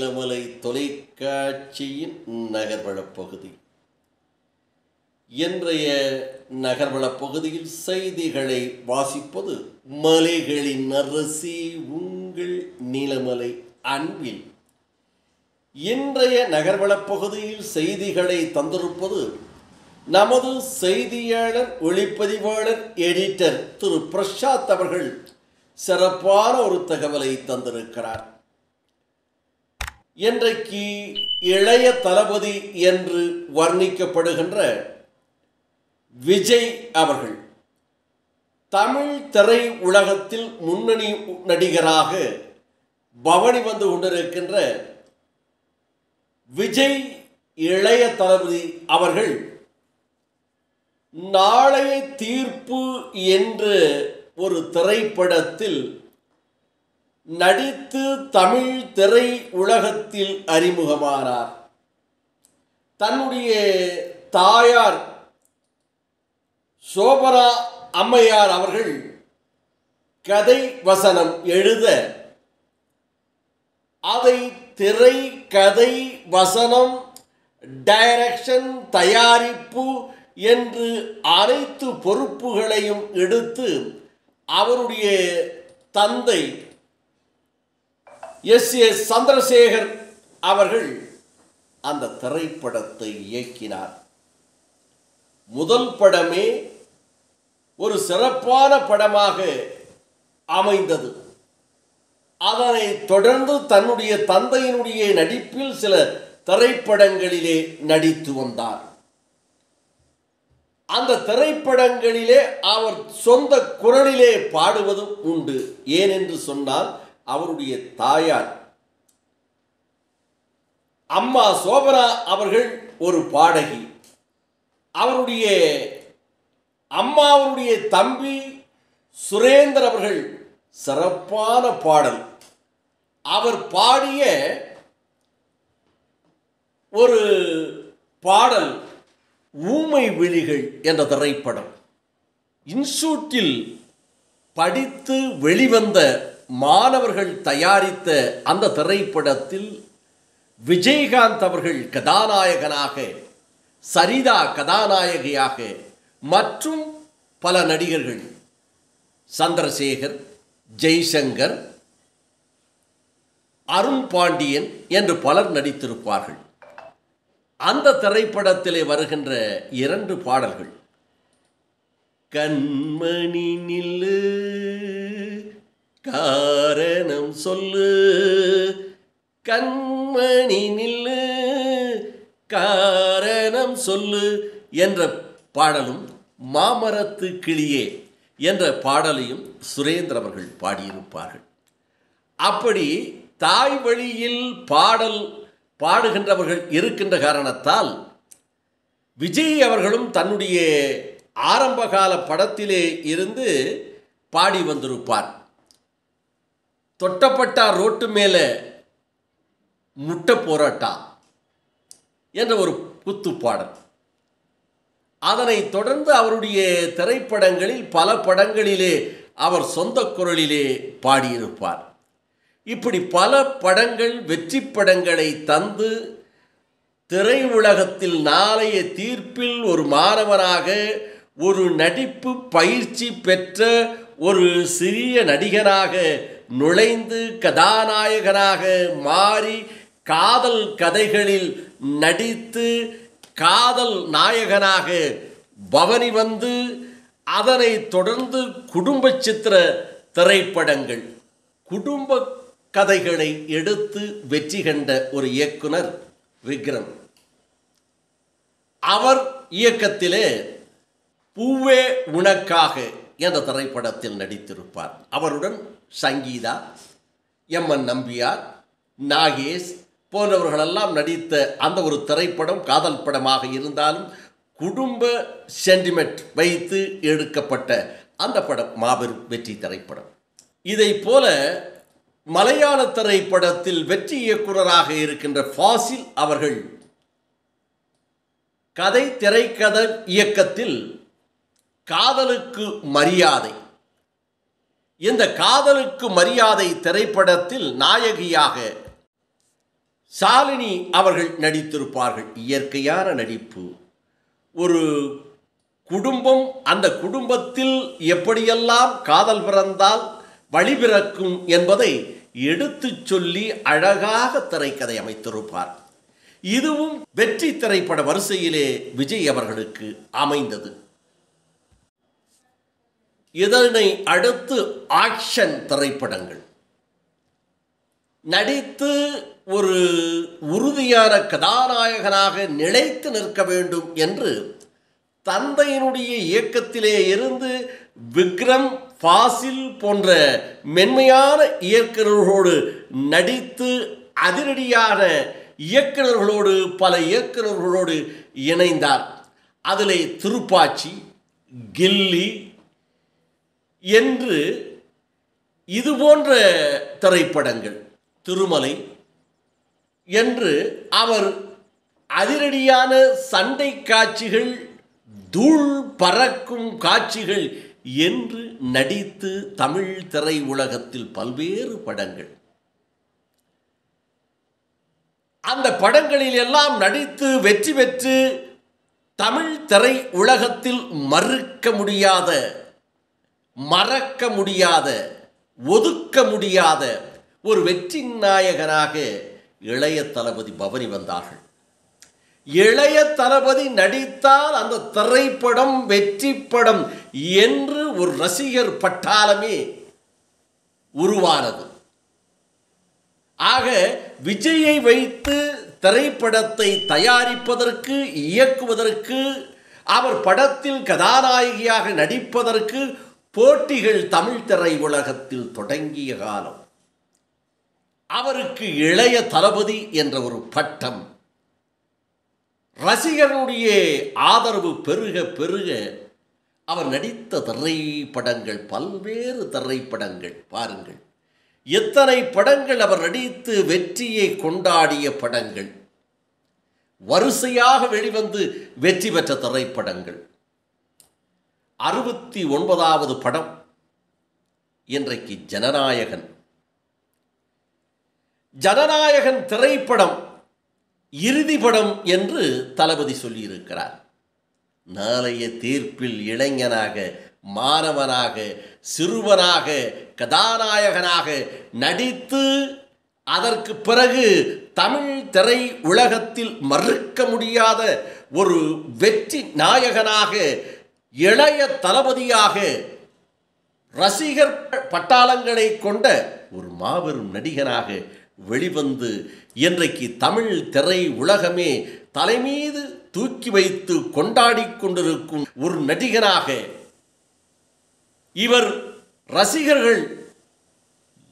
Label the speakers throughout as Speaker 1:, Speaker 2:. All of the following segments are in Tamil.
Speaker 1: நீலமலை தொலைக்காட்சியின் நகர்வளப் பகுதி. இன்றைய நகர்வளப் பகுதியில் செய்திகளை வாசிப்பது மலைகளின் அரசி உங்கள் நீலமலை அன்பில். இன்றைய நகர்வளப் பகுதியில் செய்திகளை தந்திருப்பது நமது செய்தியாளர், ஒளிப்பதிவாளர், எடிட்டர் திரு பிரசாத் அவர்கள் சிறப்பான ஒரு தகவலை தந்திருக்கிறார். இன்றைக்கு இளைய தளபதி என்று வர்ணிக்கப்படுகின்ற விஜய் அவர்கள் தமிழ் திரை உலகத்தில் முன்னணி நடிகராக பவனி வந்து கொண்டிருக்கின்ற விஜய் இளைய தளபதி அவர்கள் நாளைய தீர்ப்பு என்ற ஒரு திரைப்படத்தில் நடித்து தமிழ் திரை உலகத்தில் அறிமுகமானார். தன்னுடைய தாயார் சோபரா அம்மையார் அவர்கள் கதை வசனம் எழுத அதை திரை கதை வசனம் டைரக்ஷன் தயாரிப்பு என்று அனைத்து பொறுப்புகளையும் எடுத்து அவருடைய தந்தை எஸ் சந்திரசேகர் அவர்கள் அந்த திரைப்படத்தை இயக்கினார். முதல் படமே ஒரு சிறப்பான படமாக அமைந்தது. அதனை தொடர்ந்து தன்னுடைய தந்தையினுடைய நடிப்பில் சில திரைப்படங்களிலே நடித்து வந்தார். அந்த திரைப்படங்களிலே அவர் சொந்த குரலிலே பாடுவதும் உண்டு. ஏனென்று சொன்னால் அவருடைய தாயார் அம்மா சோபரா அவர்கள் ஒரு பாடகி. அவருடைய அம்மாவுடைய தம்பி சுரேந்தர் அவர்கள் சிறப்பான பாடல். அவர் பாடிய ஒரு பாடல் ஊமை விழிகள் என்ற திரைப்படம். இன்ஸ்டியூட்டில் படித்து வெளிவந்த மாணவர்கள் தயாரித்த அந்த திரைப்படத்தில் விஜயகாந்த் அவர்கள் கதாநாயகனாக, சரிதா கதாநாயகியாக மற்றும் பல நடிகர்கள் சந்திரசேகர், ஜெய்சங்கர், அருண் பாண்டியன் என்று பலர் நடித்திருப்பார்கள். அந்த திரைப்படத்திலே வருகின்ற 2 பாடல்கள் கண்மணி நில்லு காரணம் சொல்லு, கண்மணி நில்லு காரணம் சொல்லு என்ற பாடலும் மாமரத்து கிளியே என்ற பாடலையும் சுரேந்தர் அவர்கள் பாடியிருப்பார்கள். அப்படி தாய் வழியில் பாடல் பாடுகின்றவர்கள் இருக்கின்ற காரணத்தால் விஜய் அவர்களும் தன்னுடைய ஆரம்பகால படத்திலே இருந்து பாடி வந்திருப்பார். தொட்டப்பட்டா ரோட்டு மேலே முட்டை போராட்டா என்ற ஒரு குத்து பாடல். அதனை தொடர்ந்து அவருடைய திரைப்படங்களில் பல படங்களிலே அவர் சொந்த குரலிலே பாடியிருப்பார். இப்படி பல படங்கள் வெற்றி படங்களை தந்து திரை உலகத்தில் நாளைய தீர்ப்பில் ஒரு மாணவனாக, ஒரு நடிப்பு பயிற்சி பெற்ற ஒரு சிறிய நடிகனாக நுழைந்து கதாநாயகனாக மாறி காதல் கதைகளில் நடித்து காதல் நாயகனாக பவனி வந்து அதனை தொடர்ந்து குடும்ப சித்திர திரைப்படங்கள், குடும்ப கதைகளை எடுத்து வெற்றி கண்ட ஒரு இயக்குனர் விக்ரம். அவர் இயக்கத்திலே பூவே உனக்காக என்ற திரைப்படத்தில் நடித்திருப்பார். அவருடன் சங்கீதா, எம்என் நம்பியார், நாகேஷ் போன்றவர்களெல்லாம் நடித்த அந்த ஒரு திரைப்படம் காதல் படமாக இருந்தாலும் குடும்ப சென்டிமெண்ட் வைத்து எடுக்கப்பட்ட அந்த படம் மாபெரும் வெற்றி திரைப்படம். இதை போல மலையாள திரைப்படத்தில் வெற்றி இயக்குனராக இருக்கின்ற ஃபாசில் அவர்கள் கதை திரைக்கதை இயக்கத்தில் காதலுக்கு மரியாதை, இந்த காதலுக்கு மரியாதை திரைப்படத்தில் நாயகியாக ஷாலினி அவர்கள் நடித்திருப்பார்கள். இயற்கையான நடிப்பு. ஒரு குடும்பம், அந்த குடும்பத்தில் எப்படியெல்லாம் காதல் பிறந்தால் வழி பிறக்கும் என்பதை எடுத்துச் சொல்லி அழகாக திரைக்கதை அமைத்திருப்பார். இதுவும் வெற்றி திரைப்பட வரிசையிலே விஜய் அவர்களுக்கு அமைந்தது. இதனை அடுத்து ஆக்ஷன் திரைப்படங்கள் நடித்து ஒரு உறுதியான கதாநாயகனாக நிலைத்து நிற்க வேண்டும் என்று தந்தையினுடைய இயக்கத்திலே இருந்து விக்ரம், ஃபாசில் போன்ற மென்மையான இயக்குநர்களோடு நடித்து அதிரடியான இயக்குநர்களோடு பல இயக்குநர்களோடு இணைந்தார். அதிலே திருப்பாச்சி, கில்லி என்று இதுபோன்ற திரைப்படங்கள், திருமலை என்று அவர் அதிரடியான சண்டை காட்சிகள், தூள் பறக்கும் காட்சிகள் என்று நடித்து தமிழ் திரை உலகத்தில் பல்வேறு படங்கள், அந்த படங்களில் எல்லாம் நடித்து வெற்றி பெற்று தமிழ் திரை உலகத்தில் மறுக்க முடியாத, மறக்க முடியாத, ஒதுக்க முடியாத ஒரு வெற்றி நாயகனாக இளைய தளபதி பவனி வந்தார்கள். இளைய தளபதி நடித்தால் அந்த திரைப்படம் வெற்றி படம் என்று ஒரு ரசிகர் பட்டாளமே உருவானது. ஆக விஜயை வைத்து திரைப்படத்தை தயாரிப்பதற்கு, இயக்குவதற்கு, அவர் படத்தில் கதாநாயகியாக நடிப்பதற்கு போட்டிகள் தமிழ் திரை உலகத்தில் தொடங்கிய காலம். அவருக்கு இளைய தளபதி என்ற ஒரு பட்டம், ரசிகர்களுடைய ஆதரவு பெருக பெருக அவர் நடித்த திரைப்படங்கள், பல்வேறு திரைப்படங்கள் பாருங்கள், எத்தனை படங்கள் அவர் நடித்து வெற்றியை கொண்டாடிய படங்கள், வரிசையாக வெளிவந்து வெற்றி பெற்ற திரைப்படங்கள். 69வது படம் இன்றைக்கு ஜனநாயகன். ஜனநாயகன் திரைப்படம் இறுதி படம் என்று தளபதி சொல்லியிருக்கிறார். நாளைய தீர்ப்பில் இளைஞனாக, மாணவனாக, சிறுவனாக, கதாநாயகனாக நடித்து அதற்கு பிறகு தமிழ் திரை உலகத்தில் மறுக்க முடியாத ஒரு வெற்றி நாயகனாக, இளைய தளபதியாக, ரசிகர் பட்டாளங்களை கொண்ட ஒரு மாபெரும் நடிகனாக வெளிவந்து இன்றைக்கு தமிழ் திரை உலகமே தலைமீது தூக்கி வைத்து கொண்டாடி கொண்டிருக்கும் ஒரு நடிகனாக இவர் ரசிகர்கள்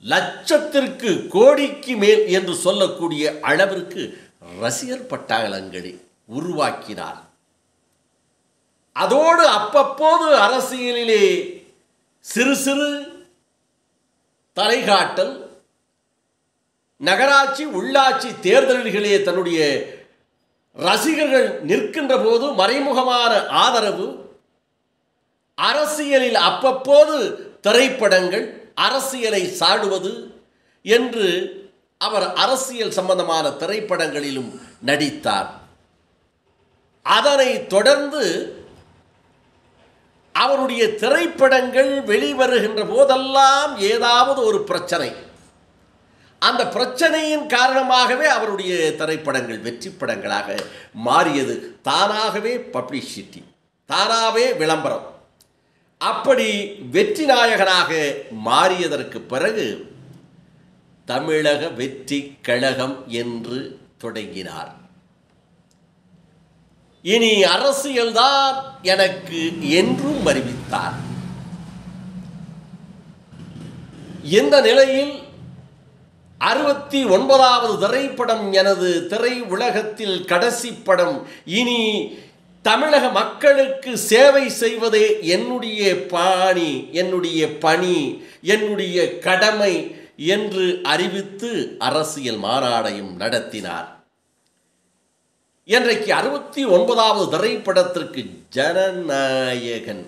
Speaker 1: லட்சத்திற்கு, கோடிக்கு மேல் என்று சொல்லக்கூடிய அளவிற்கு ரசிகர் பட்டாளங்களை உருவாக்கினார். அதோடு அப்பப்போது அரசியலிலே சிறு சிறு தலைகாட்டல், நகராட்சி, உள்ளாட்சி தேர்தல்களிலே தன்னுடைய ரசிகர்கள் நிற்கின்ற போது மறைமுகமான ஆதரவு, அரசியலில் அப்பப்போது திரைப்படங்கள், அரசியலை சாடுவது என்று அவர் அரசியல் சம்பந்தமான திரைப்படங்களிலும் நடித்தார். அதனை தொடர்ந்து அவருடைய திரைப்படங்கள் வெளிவருகின்ற போதெல்லாம் ஏதாவது ஒரு பிரச்சனை, அந்த பிரச்சனையின் காரணமாகவே அவருடைய திரைப்படங்கள் வெற்றி படங்களாக மாறியது. தானாகவே பப்ளிசிட்டி, தானாகவே விளம்பரம், அப்படி வெற்றி நாயகனாக மாறியதற்கு பிறகு தமிழக வெற்றி கழகம் என்று தொடங்கினார். இனி அரசியல்தான் எனக்கு என்றும் அறிவித்தார். இந்த நிலையில் 69வது திரைப்படம், எனது திரை உலகத்தில் கடைசி படம், இனி தமிழக மக்களுக்கு சேவை செய்வதே என்னுடைய பாணி, என்னுடைய பணி, என்னுடைய கடமை என்று அறிவித்து அரசியல் மாநாடையும் நடத்தினார். இன்றைக்கு 69வது திரைப்படத்திற்கு ஜனநாயகன்,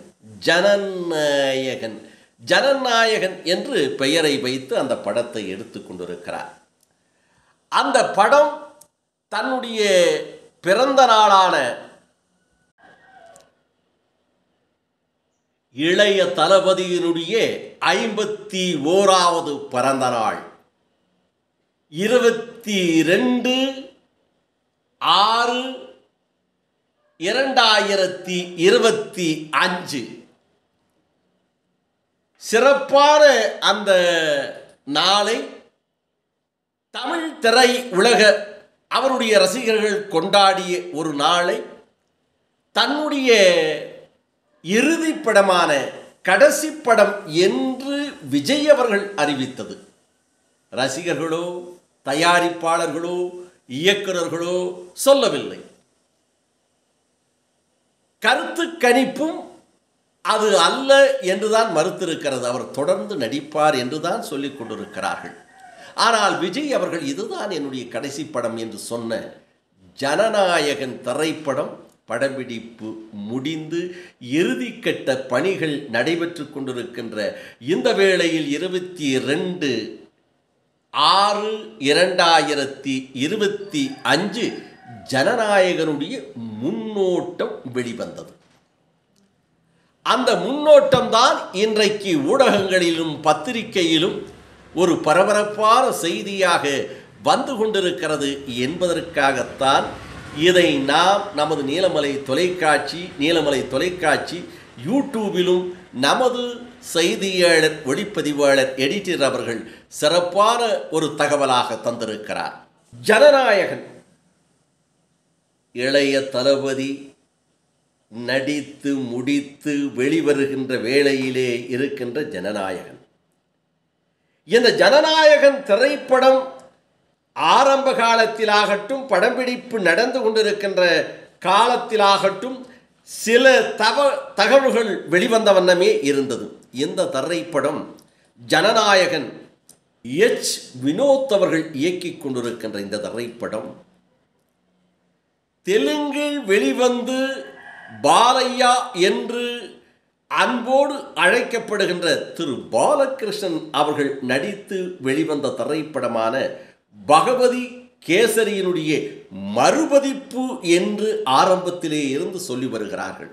Speaker 1: ஜனநாயகன், ஜனநாயகன் என்று பெயரை வைத்து அந்த படத்தை எடுத்து கொண்டிருக்கிறார். அந்த படம் தன்னுடைய பிறந்த நாளான இளைய தளபதியினுடைய 51வது பிறந்த நாள் 22/6/2025 சிறப்பான அந்த நாளை தமிழ் திரை உலக அவருடைய ரசிகர்கள் கொண்டாடிய ஒரு நாளை தன்னுடைய இறுதி படமான கடைசி படம் என்று விஜய் அவர்கள் அறிவித்தது. ரசிகர்களோ தயாரிப்பாளர்களோ இயக்குநர்களோ சொல்லவில்லை. கருத்து கணிப்பும் அது அல்ல என்றுதான் மறுத்திருக்கிறது. அவர் தொடர்ந்து நடிப்பார் என்றுதான் சொல்லிக் கொண்டிருக்கிறார்கள். ஆனால் விஜய் அவர்கள் இதுதான் என்னுடைய கடைசி படம் என்று சொன்ன ஜனநாயகன் திரைப்படம் படப்பிடிப்பு முடிந்து இறுதிக்கட்ட பணிகள் நடைபெற்று கொண்டிருக்கின்ற இந்த வேளையில் 22/6/2025 ஜனநாயகனுடைய முன்னோட்டம் வெளிவந்தது. அந்த முன்னோட்டம்தான் இன்றைக்கு ஊடகங்களிலும் பத்திரிகையிலும் ஒரு பரபரப்பான செய்தியாக வந்து கொண்டிருக்கிறது என்பதற்காகத்தான் இதை நாம் நமது நீலமலை தொலைக்காட்சி யூடியூபிலும் நமது செய்தியாளர் ஒளிப்பதிவாளர் எடிட்டர் அவர்கள் சிறப்பான ஒரு தகவலாக தந்திருக்கிறார். ஜனநாயகன் இளைய தளபதி நடித்து முடித்து வெளிவருகின்ற வேளையிலே இருக்கின்ற ஜனநாயகன். இந்த ஜனநாயகன் திரைப்படம் ஆரம்ப காலத்திலாகட்டும் படம்பிடிப்பு நடந்து கொண்டிருக்கின்ற காலத்திலாகட்டும் சில தகவல்கள் வெளிவந்த வண்ணமே இருந்தது. இந்த திரைப்படம் ஜனநாயகன் வினோத் அவர்கள் இயக்கிக் கொண்டிருக்கின்ற இந்த திரைப்படம் தெலுங்கில் வெளிவந்து பாலையா என்று அன்போடு அழைக்கப்படுகின்ற திரு பாலகிருஷ்ணன் அவர்கள் நடித்து வெளிவந்த திரைப்படமான பகவதி கேசரியினுடைய மறுபதிப்பு என்று ஆரம்பத்திலே இருந்து சொல்லி வருகிறார்கள்.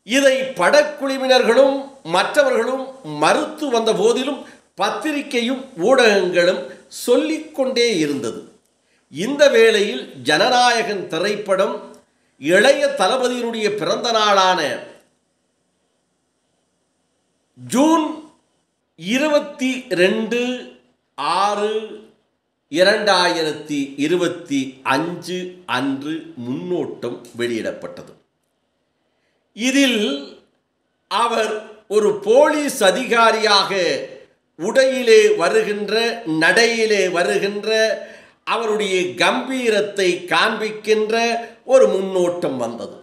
Speaker 1: இதை படக்குழுவினர்களும் மற்றவர்களும் மறுத்து வந்த போதிலும் பத்திரிகையும் ஊடகங்களும் சொல்லிக்கொண்டே இருந்தது. இந்த வேளையில் ஜனநாயகன் திரைப்படம் இளைய தளபதியினுடைய பிறந்த நாளான ஜூன் 22/6/2025 அன்று முன்னோட்டம் வெளியிடப்பட்டது. இதில் அவர் ஒரு போலீஸ் அதிகாரியாக உடையிலே வருகின்ற நடையிலே வருகின்ற அவருடைய கம்பீரத்தை காண்பிக்கின்ற ஒரு முன்னோட்டம் வந்தது.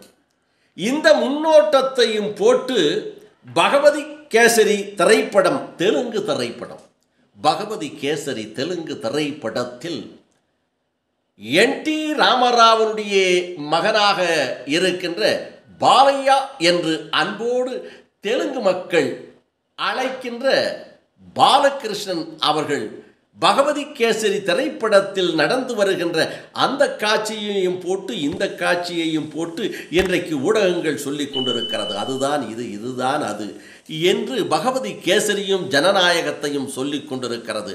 Speaker 1: இந்த முன்னோட்டத்தையும் போட்டு பகவதி கேசரி திரைப்படம் தெலுங்கு திரைப்படம் பகவதி கேசரி தெலுங்கு திரைப்படத்தில் NT ராமராவனுடைய மகனாக இருக்கின்ற பாலையா என்று அன்போடு தெலுங்கு மக்கள் அழைக்கின்ற பாலகிருஷ்ணன் அவர்கள் பகவதி கேசரி திரைப்படத்தில் நடந்து வருகின்ற அந்த காட்சியையும் போட்டு இந்த காட்சியையும் போட்டு இன்றைக்கு ஊடகங்கள் சொல்லிக் கொண்டிருக்கிறது. அதுதான் இது, இதுதான் அது என்று பகவதி கேசரியும் ஜனநாயகத்தையும் சொல்லிக் கொண்டிருக்கிறது.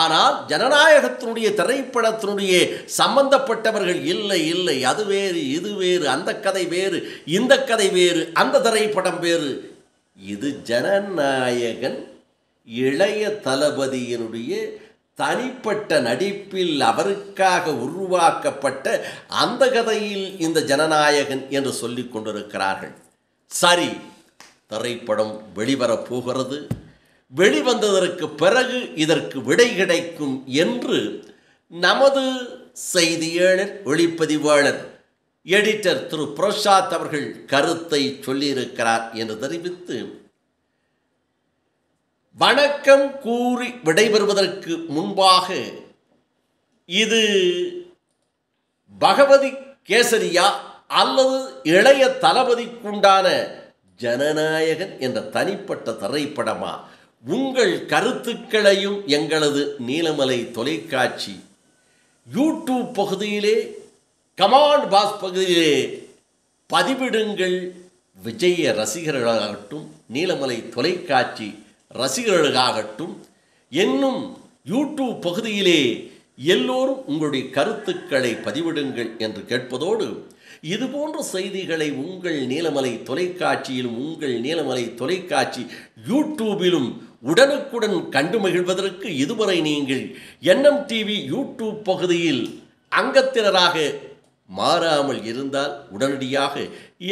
Speaker 1: ஆனால் ஜனநாயகத்தினுடைய திரைப்படத்தினுடைய சம்பந்தப்பட்டவர்கள் இல்லை இல்லை, அது வேறு இது வேறு, அந்த கதை வேறு இந்த கதை வேறு, அந்த திரைப்படம் வேறு. இது ஜனநாயகன் இளைய தளபதியினுடைய தனிப்பட்ட நடிப்பில் அவருக்காக உருவாக்கப்பட்ட அந்த கதையில் இந்த ஜனநாயகன் என்று சொல்லிக் கொண்டிருக்கிறார்கள். சரி, திரைப்படம் வெளிவரப் போகிறது. வெளிவந்ததற்கு பிறகு இதற்கு விடை கிடைக்கும் என்று நமது செய்தியாளர் ஒளிப்பதிவாளர் எடிட்டர் திரு பிரசாத் அவர்கள் கருத்தை சொல்லியிருக்கிறார் என்று தெரிவித்து வணக்கம் கூறி விடைபெறுவதற்கு முன்பாக இது பகவதி கேசரியா அல்லது இளைய தளபதிக்குண்டான ஜனநாயகன் என்ற தனிப்பட்ட திரைப்படமா, உங்கள் கருத்துக்களையும் எங்களது நீலமலை தொலைக்காட்சி யூடியூப் பகுதியிலே கமாண்ட் பாக்ஸ் பகுதியிலே பதிவிடுங்கள். விஜய ரசிகர்களாகட்டும், நீலமலை தொலைக்காட்சி ரசிகர்களாகட்டும், என்னும் யூடியூப் பகுதியிலே எல்லோரும் உங்களுடைய கருத்துக்களை பதிவிடுங்கள் என்று கேட்பதோடு, இதுபோன்ற செய்திகளை உங்கள் நீலமலை தொலைக்காட்சியிலும் உங்கள் நீலமலை தொலைக்காட்சி யூடியூபிலும் உடனுக்குடன் கண்டு மகிழ்வதற்கு இதுவரை நீங்கள் NMTV யூடியூப் பகுதியில் அங்கத்தினராக மாறாமல் இருந்தால் உடனடியாக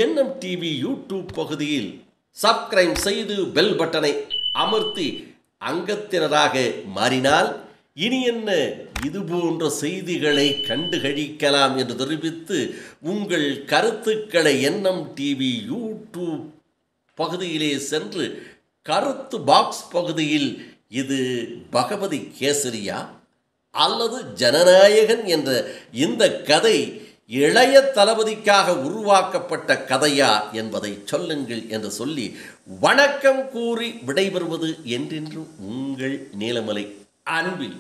Speaker 1: NMTV யூடியூப் பகுதியில் சப்ஸ்கிரைப் செய்து பெல் பட்டனை அமர்த்தி அங்கத்தினராக மாறினால் இனி என்ன இதுபோன்ற செய்திகளை கண்டுகளிக்கலாம் என்று தெரிவித்து, உங்கள் கருத்துக்களை NMTV யூடியூப் பகுதியிலே சென்று கருத்து பாக்ஸ் பகுதியில் இது பகவதி கேசரியா அல்லது ஜனநாயகன் என்ற இந்த கதை இளைய தளபதிக்காக உருவாக்கப்பட்ட கதையா என்பதை சொல்லுங்கள் என்று சொல்லி வணக்கம் கூறி விடைபெறுவது என்றென்றும் உங்கள் நீலமலை அன்பில்